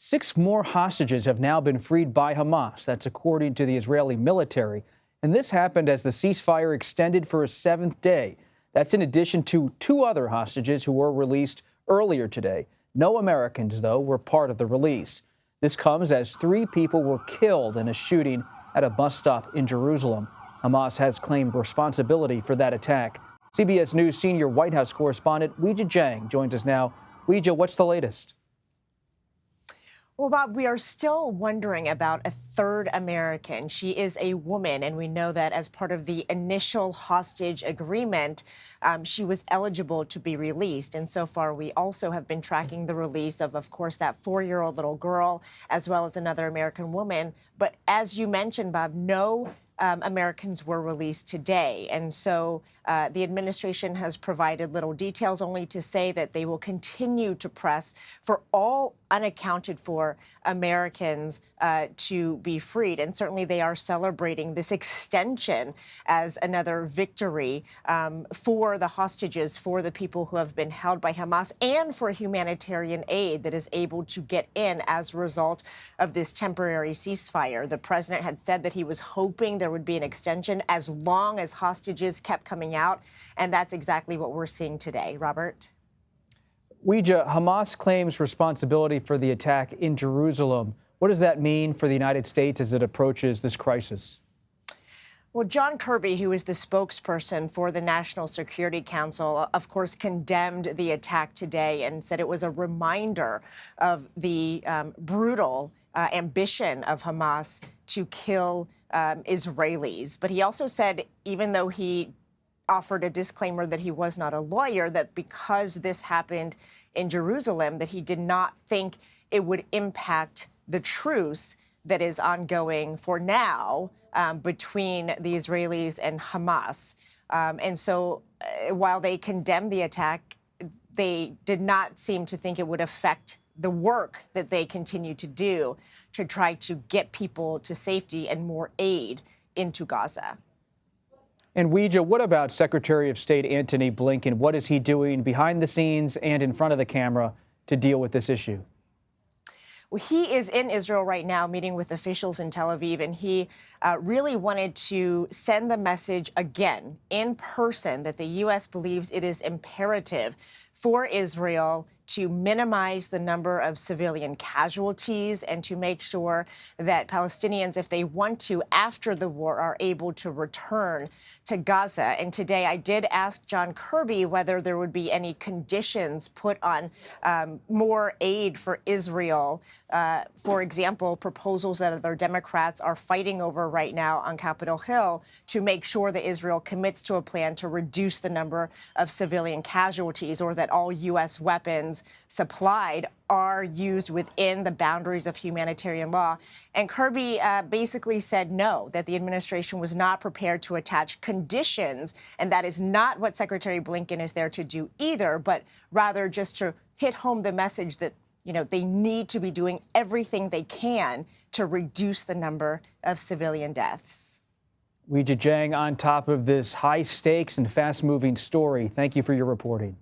6 more hostages have now been freed by Hamas. That's according to the Israeli military. And this happened as the ceasefire extended for a 7th day. That's in addition to 2 other hostages who were released earlier today. No Americans, though, were part of the release. This comes as 3 people were killed in a shooting at a bus stop in Jerusalem. Hamas has claimed responsibility for that attack. CBS News senior White House correspondent Weijia Jiang joins us now. Weijia, what's the latest? Well, Bob, we are still wondering about a 3rd American. She is a woman, and we know that as part of the initial hostage agreement, she was eligible to be released. And so far, we also have been tracking the release of course, that 4-year-old little girl, as well as another American woman. But as you mentioned, Bob, no Americans were released today. And so the administration has provided little details, only to say that they will continue to press for all unaccounted for Americans to be freed. And certainly they are celebrating this extension as another victory for the hostages, for the people who have been held by Hamas, and for humanitarian aid that is able to get in as a result of this temporary ceasefire. The president had said that he was hoping there would be an extension as long as hostages kept coming out. And that's exactly what we're seeing today. Robert? Weijia, Hamas claims responsibility for the attack in Jerusalem. What does that mean for the United States as it approaches this crisis? Well, John Kirby, who is the spokesperson for the National Security Council, of course, condemned the attack today and said it was a reminder of the brutal ambition of Hamas to kill Israelis. But he also said, even though he offered a disclaimer that he was not a lawyer, that because this happened in Jerusalem, that he did not think it would impact the truce that is ongoing for now between the Israelis and Hamas. And so while they condemned the attack, they did not seem to think it would affect the work that they continue to do to try to get people to safety and more aid into Gaza. And Weijia, what about Secretary of State Antony Blinken? What is he doing behind the scenes and in front of the camera to deal with this issue? Well, he is in Israel right now meeting with officials in Tel Aviv, and he really wanted to send the message again in person that the U.S. believes it is imperative for Israel to minimize the number of civilian casualties and to make sure that Palestinians, if they want to, after the war, are able to return to Gaza. And today I did ask John Kirby whether there would be any conditions put on more aid for Israel. For example, proposals that other Democrats are fighting over right now on Capitol Hill to make sure that Israel commits to a plan to reduce the number of civilian casualties, or that all U.S. weapons supplied are used within the boundaries of humanitarian law. And Kirby basically said no, that the administration was not prepared to attach conditions, and that is not what Secretary Blinken is there to do either, but rather just to hit home the message that, you know, they need to be doing everything they can to reduce the number of civilian deaths. Weijia Jiang on top of this high stakes and fast moving story. Thank you for your reporting.